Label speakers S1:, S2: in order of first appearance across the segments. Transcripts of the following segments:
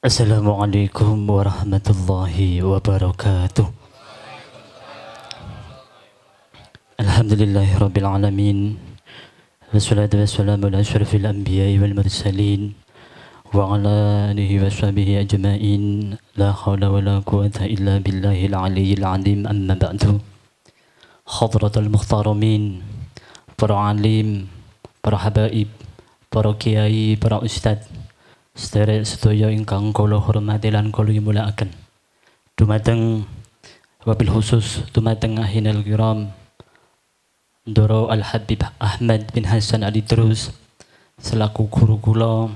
S1: Assalamualaikum warahmatullahi wabarakatuh. Alhamdulillahi rabbil alamin. Wassalatu wassalamu ala asyrafil anbiya'i wal mursalin wa ala alihi wa sahbihi ajma'in. La hawla wa la quwata illa billahil aliyyil azim. Amma ba'du. Hadratul muhtaramin, para alim, para habaib, para kiai, para ustadz, sedherek sedaya ingkang kula hormati lan kula mulyakaken. Dumateng wabil khusus dumateng ahinal kiram Ndoro Al-Habib Ahmad bin Hasan Ali Terus selaku guru kula,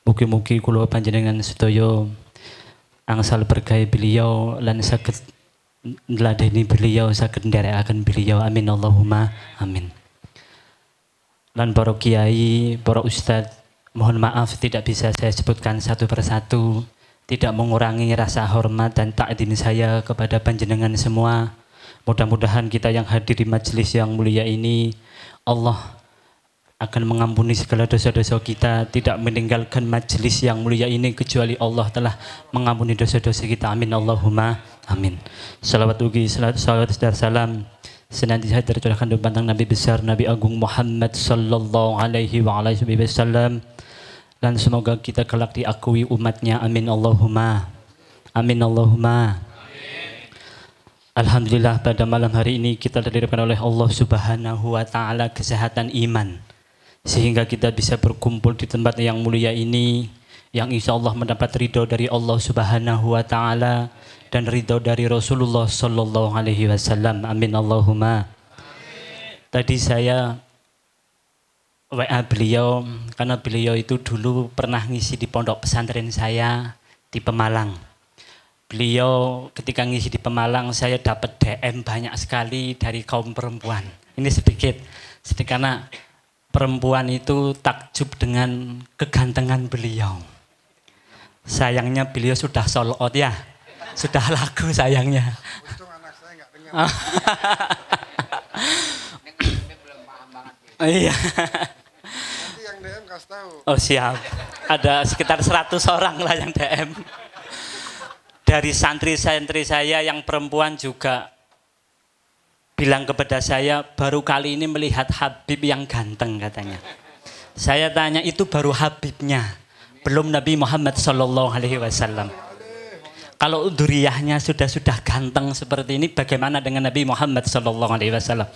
S1: mugi-mugi kula panjenengan sedaya angsal berkah beliau lan saged ndladeni beliau, saged nderekaken beliau, amin Allahumma amin. Lan para kiai, para ustadz, mohon maaf tidak bisa saya sebutkan satu persatu, tidak mengurangi rasa hormat dan takdim saya kepada panjenengan semua. Mudah-mudahan kita yang hadir di majelis yang mulia ini, Allah akan mengampuni segala dosa-dosa kita, tidak meninggalkan majelis yang mulia ini kecuali Allah telah mengampuni dosa-dosa kita, amin Allahumma amin. Salawat ugi, salawat dan salam senantiasa tercurahkan di bantang Nabi besar, Nabi Agung Muhammad sallallahu alaihi wa alihi wasallam, dan semoga kita kelak diakui umatnya, amin Allahumma amin Allahumma. Alhamdulillah pada malam hari ini kita diberikan oleh Allah Subhanahu wa taala kesehatan iman sehingga kita bisa berkumpul di tempat yang mulia ini, yang insya Allah mendapat ridho dari Allah Subhanahu wa taala dan ridho dari Rasulullah sallallahu alaihi wasallam, amin Allahumma. Tadi saya WA beliau karena beliau itu dulu pernah ngisi di pondok pesantren saya di Pemalang. Beliau ketika ngisi di Pemalang, saya dapat DM banyak sekali dari kaum perempuan. Ini sedikit karena perempuan itu takjub dengan kegantengan beliau. Sayangnya beliau sudah sold out ya, sudah laku sayangnya.
S2: Untung anak saya nggak dengar.
S1: Iya.
S2: Nanti yang DM kasih tahu.
S1: Oh siap. Ada sekitar 100 orang lah yang DM. Dari santri-santri saya yang perempuan juga bilang kepada saya, baru kali ini melihat Habib yang ganteng katanya. Saya tanya, itu baru Habibnya, belum Nabi Muhammad sallallahu alaihi wasallam. Kalau dzurriyyahnya sudah ganteng seperti ini, bagaimana dengan Nabi Muhammad sallallahu alaihi wasallam?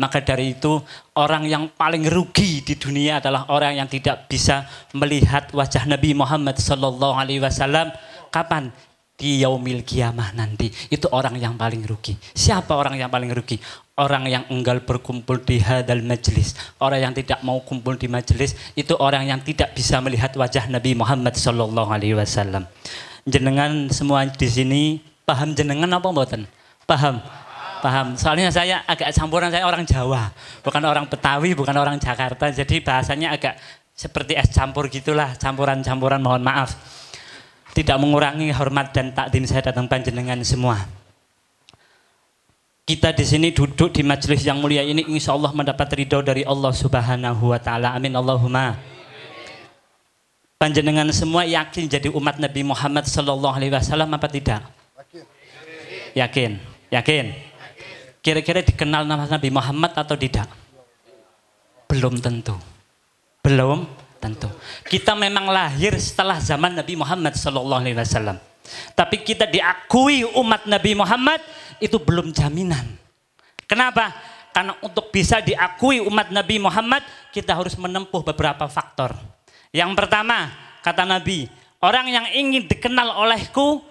S1: Maka dari itu, orang yang paling rugi di dunia adalah orang yang tidak bisa melihat wajah Nabi Muhammad sallallahu alaihi wasallam. Kapan? Di yaumil kiamah nanti. Itu orang yang paling rugi. Siapa orang yang paling rugi? Orang yang enggal berkumpul di hadal majlis. Orang yang tidak mau kumpul di majelis, itu orang yang tidak bisa melihat wajah Nabi Muhammad sallallahu alaihi wasallam. Jenengan semua di sini paham jenengan apa mboten? Paham? Paham. Soalnya saya agak campuran, saya orang Jawa, bukan orang Betawi, bukan orang Jakarta. Jadi bahasanya agak seperti es campur gitulah, campuran-campuran, mohon maaf. Tidak mengurangi hormat dan takdim saya datang panjenengan semua. Kita di sini duduk di majelis yang mulia ini, insya Allah mendapat ridho dari Allah Subhanahu wa taala, amin Allahumma. Panjenengan semua yakin jadi umat Nabi Muhammad sallallahu alaihi wasallam apa tidak? Yakin. Yakin. Kira-kira dikenal nama Nabi Muhammad atau tidak? Belum tentu. Belum tentu. Kita memang lahir setelah zaman Nabi Muhammad sallallahu alaihi wasallam. Tapi kita diakui umat Nabi Muhammad itu belum jaminan. Kenapa? Karena untuk bisa diakui umat Nabi Muhammad, kita harus menempuh beberapa faktor. Yang pertama, kata Nabi, orang yang ingin dikenal olehku,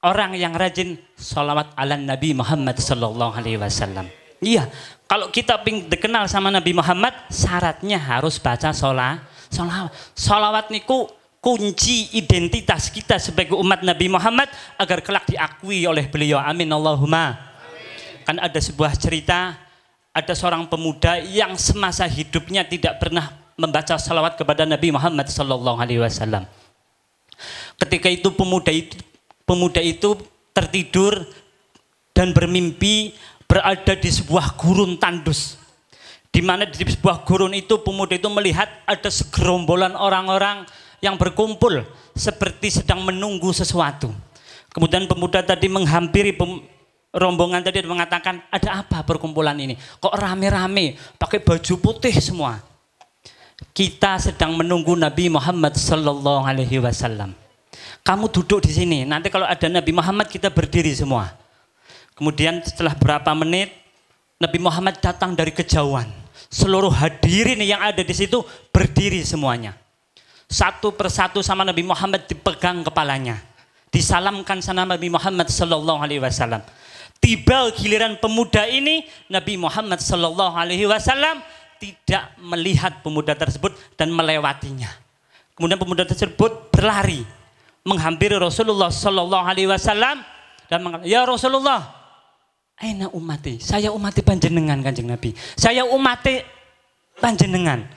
S1: orang yang rajin sholawat ala Nabi Muhammad sallallahu alaihi wasallam. Iya, kalau kita ingin dikenal sama Nabi Muhammad, syaratnya harus baca sholawat niku kunci identitas kita sebagai umat Nabi Muhammad agar kelak diakui oleh beliau, amin Allahumma. Kan ada sebuah cerita, ada seorang pemuda yang semasa hidupnya tidak pernah membaca salawat kepada Nabi Muhammad sallallahu alaihi wasallam. Ketika itu pemuda itu tertidur dan bermimpi berada di sebuah gurun tandus. Di mana di sebuah gurun itu pemuda itu melihat ada segerombolan orang-orang
S3: yang berkumpul seperti sedang menunggu sesuatu. Kemudian pemuda tadi menghampiri rombongan tadi dan mengatakan, ada apa perkumpulan ini? Kok rame-rame pakai baju putih semua? Kita sedang menunggu Nabi Muhammad Sallallahu Alaihi Wasallam. Kamu duduk di sini, nanti kalau ada Nabi Muhammad kita berdiri semua. Kemudian setelah berapa menit Nabi Muhammad datang dari kejauhan. Seluruh hadirin yang ada di situ berdiri semuanya. Satu persatu sama Nabi Muhammad dipegang kepalanya. Disalamkan sama Nabi Muhammad Sallallahu Alaihi Wasallam. Tiba giliran pemuda ini, Nabi Muhammad Sallallahu Alaihi Wasallam tidak melihat pemuda tersebut dan melewatinya. Kemudian pemuda tersebut berlari menghampiri Rasulullah Sallallahu Alaihi Wasallam dan mengatakan, ya Rasulullah, aina umati, saya umati panjenengan kanjeng Nabi, saya umati panjenengan,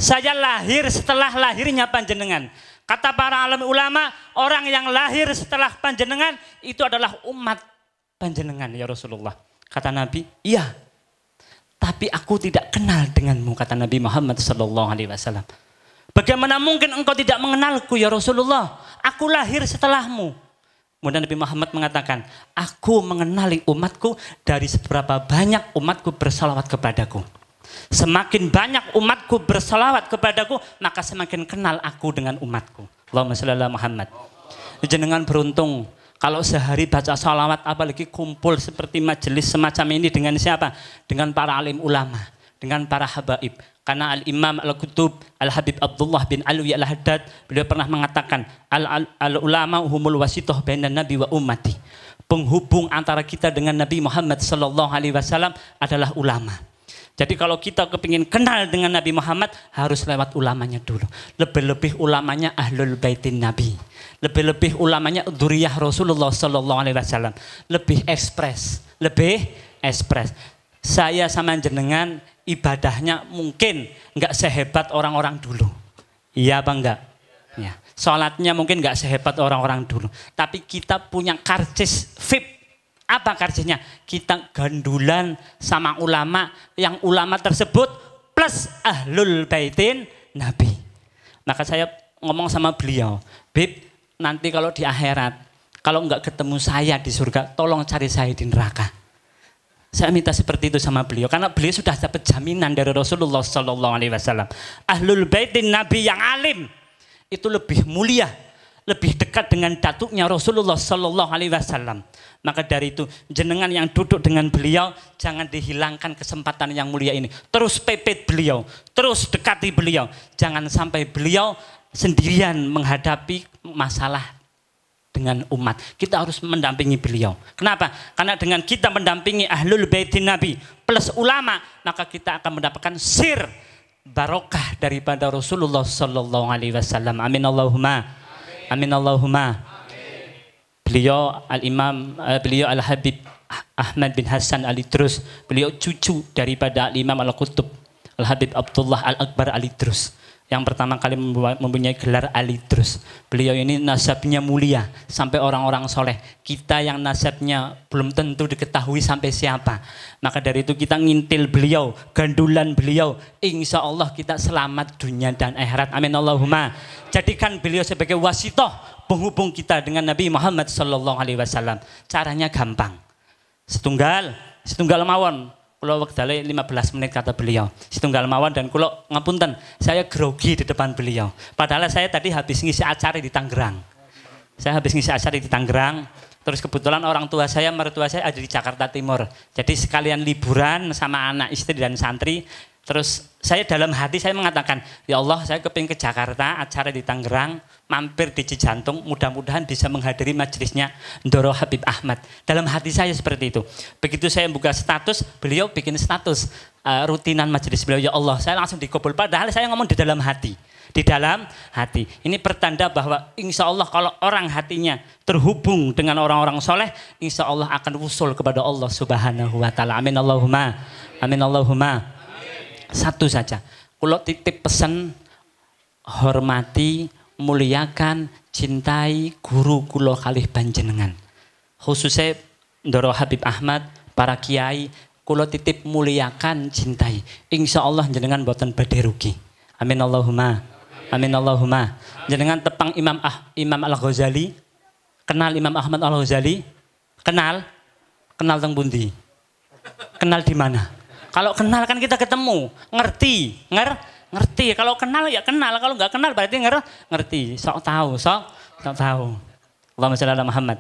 S3: saya lahir setelah lahirnya panjenengan. Kata para alim ulama, orang yang lahir setelah panjenengan itu adalah umat panjenengan ya Rasulullah. Kata Nabi, iya, tapi aku tidak kenal denganmu, kata Nabi Muhammad Sallallahu Alaihi Wasallam. Bagaimana mungkin engkau tidak mengenalku ya Rasulullah? Aku lahir setelahmu. Kemudian Nabi Muhammad mengatakan, aku mengenali umatku dari seberapa banyak umatku bersalawat kepadaku. Semakin banyak umatku bersalawat kepadaku, maka semakin kenal aku dengan umatku. Allahumma shalli ala Muhammad. Jenengan beruntung kalau sehari baca salawat, apalagi kumpul seperti majelis semacam ini dengan siapa? Dengan para alim ulama, dengan para habaib. Karena Al-Imam Al-Qutub Al-Habib Abdullah bin Alwi Al-Haddad, beliau pernah mengatakan, Al-ulama humul wasitoh bainan nabi wa ummati. Penghubung antara kita dengan Nabi Muhammad Sallallahu Alaihi Wasallam adalah ulama. Jadi kalau kita kepingin kenal dengan Nabi Muhammad, harus lewat ulamanya dulu. Lebih-lebih ulamanya Ahlul Baitin Nabi. Lebih-lebih ulamanya dzurriyyah Rasulullah Sallallahu Alaihi Wasallam. Lebih ekspres. Saya sama jenengan ibadahnya mungkin nggak sehebat orang-orang dulu. Iya apa enggak? Ya. Sholatnya mungkin nggak sehebat orang-orang dulu. Tapi kita punya karcis VIP. Apa karcisnya? Kita gandulan sama ulama, yang ulama tersebut plus Ahlul Baitin Nabi. Maka saya ngomong sama beliau, Bib, nanti kalau di akhirat, kalau nggak ketemu saya di surga, tolong cari saya di neraka. Saya minta seperti itu sama beliau, karena beliau sudah dapat jaminan dari Rasulullah Sallallahu Alaihi Wasallam. Ahlul Baitin Nabi yang alim itu lebih mulia, lebih dekat dengan datuknya Rasulullah Sallallahu Alaihi Wasallam. Maka dari itu jenengan yang duduk dengan beliau, jangan dihilangkan kesempatan yang mulia ini. Terus pepet beliau, terus dekati beliau. Jangan sampai beliau sendirian menghadapi masalah dengan umat. Kita harus mendampingi beliau. Kenapa? Karena dengan kita mendampingi Ahlul Baitin Nabi plus ulama, maka kita akan mendapatkan sir barokah daripada Rasulullah Sallallahu Alaihi Wasallam. Amin Allahumma. Amin Allahumma. Beliau beliau Al-Habib Ahmad bin Hasan Al-Idrus, beliau cucu daripada Al-Imam Al-Qutub Al-Habib Abdullah Al-Akbar Al-Idrus, yang pertama kali mempunyai gelar Al-Idrus. Beliau ini nasabnya mulia sampai orang-orang soleh. Kita yang nasabnya belum tentu diketahui sampai siapa. Maka dari itu kita ngintil beliau, gandulan beliau, insya Allah kita selamat dunia dan akhirat. Amin Allahumma. Jadikan beliau sebagai wasitoh, penghubung kita dengan Nabi Muhammad Sallallahu Alaihi Wasallam. Caranya gampang. Setunggal mawon. Kulo wektale 15 menit kata beliau. Setunggal mawon dan kulo ngapunten, saya grogi di depan beliau. Padahal saya tadi habis ngisi acara di Tangerang. Terus kebetulan orang tua saya, mertua saya ada di Jakarta Timur. Jadi sekalian liburan sama anak istri dan santri. Terus saya dalam hati saya mengatakan, ya Allah, saya kepingin ke Jakarta, acara di Tangerang, mampir di Cijantung, mudah-mudahan bisa menghadiri majelisnya Ndoro Habib Ahmad. Dalam hati saya seperti itu. Begitu saya buka status, beliau bikin status rutinan majelis beliau. Ya Allah, saya langsung dikabul. Padahal saya ngomong di dalam hati. Di dalam hati. Ini pertanda bahwa insya Allah kalau orang hatinya terhubung dengan orang-orang soleh, insya Allah akan usul kepada Allah Subhanahu Wa Taala. Amin Allahumma. Amin Allahumma. Satu saja, kulo titip pesan, hormati, muliakan, cintai guru kulo kalih panjenengan. Khususnya Ndoro Habib Ahmad, para kiai, kulo titip muliakan, cintai. Insya Allah jenengan boten badhe rugi. Amin Allahumma. Amin Allahumma. Jenengan tepang Imam Al-Ghazali. Kenal Imam Ahmad Al-Ghazali? Kenal? Kenal teng pundi? Kenal di mana? Kalau kenal kan kita ketemu, ngerti, ngerti. Kalau kenal ya kenal, kalau nggak kenal berarti ngerti. Sok tahu. Allahumma shalli ala Muhammad.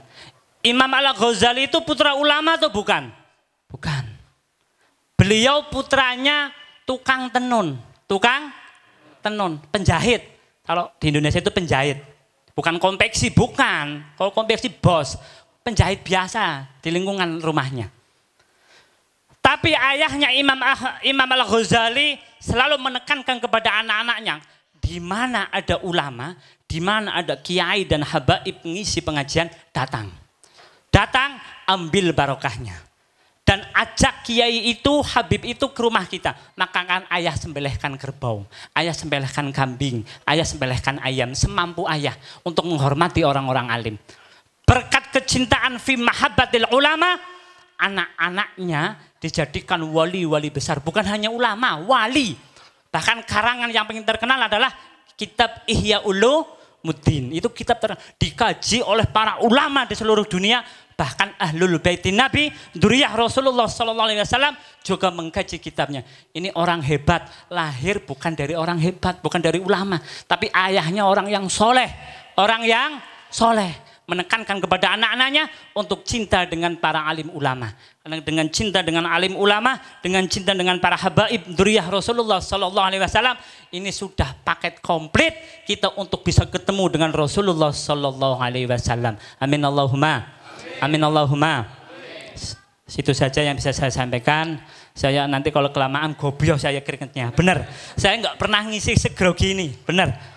S3: Imam Al-Ghazali itu putra ulama atau bukan? Bukan. Beliau putranya tukang tenun, penjahit. Kalau di Indonesia itu penjahit, bukan konveksi, bukan. Kalau konveksi bos, penjahit biasa di lingkungan rumahnya. Tapi ayahnya Imam Al-Ghazali selalu menekankan kepada anak-anaknya, di mana ada ulama, di mana ada kiai dan habaib ngisi pengajian, datang, ambil barokahnya. Dan ajak kiai itu, habib itu ke rumah kita. Maka kan ayah sembelihkan kerbau, ayah sembelihkan kambing, ayah sembelihkan ayam, semampu ayah untuk menghormati orang-orang alim. Berkat kecintaan fi mahabbatil ulama, anak-anaknya dijadikan wali-wali besar. Bukan hanya ulama, wali. Bahkan karangan yang paling terkenal adalah kitab Ihya Ulumuddin. Itu kitab dikaji oleh para ulama di seluruh dunia. Bahkan Ahlul Baitin Nabi, Dzurriyyah Rasulullah SAW juga mengkaji kitabnya. Ini orang hebat, lahir bukan dari orang hebat, bukan dari ulama. Tapi ayahnya orang yang soleh. Menekankan kepada anak-anaknya untuk cinta dengan para alim ulama. Dengan cinta dengan alim ulama, dengan cinta dengan para habaib Dzurriyyah Rasulullah SAW, ini sudah paket komplit kita untuk bisa ketemu dengan Rasulullah SAW. Amin Allahumma. Amin Allahumma. Situ saja yang bisa saya sampaikan. Saya nanti kalau kelamaan gobios saya keringetnya. Benar. Saya nggak pernah ngisi segrogi ini. Benar.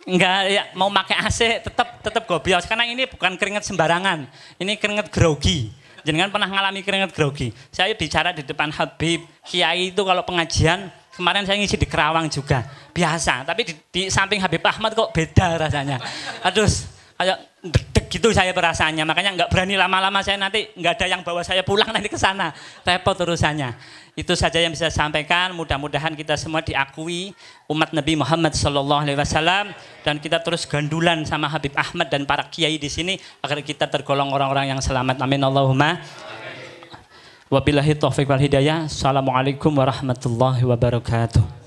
S3: Enggak ya, mau pakai AC tetap gobios karena ini bukan keringet sembarangan. Ini keringet grogi. Jangan pernah ngalami keringet grogi. Saya bicara di depan Habib, Kiai itu kalau pengajian, kemarin saya ngisi di Kerawang juga. Biasa, tapi di samping Habib Ahmad kok beda rasanya. Aduh, kayak deg gitu saya perasaannya, makanya nggak berani lama-lama, saya nanti nggak ada yang bawa saya pulang nanti ke sana, repot urusannya. Itu saja yang bisa saya sampaikan. Mudah-mudahan kita semua diakui umat Nabi Muhammad SAW dan kita terus gandulan sama Habib Ahmad dan para kiai di sini agar kita tergolong orang-orang yang selamat. Amin Allahumma. Wabillahi taufiq wal hidayah. Assalamualaikum warahmatullahi wabarakatuh.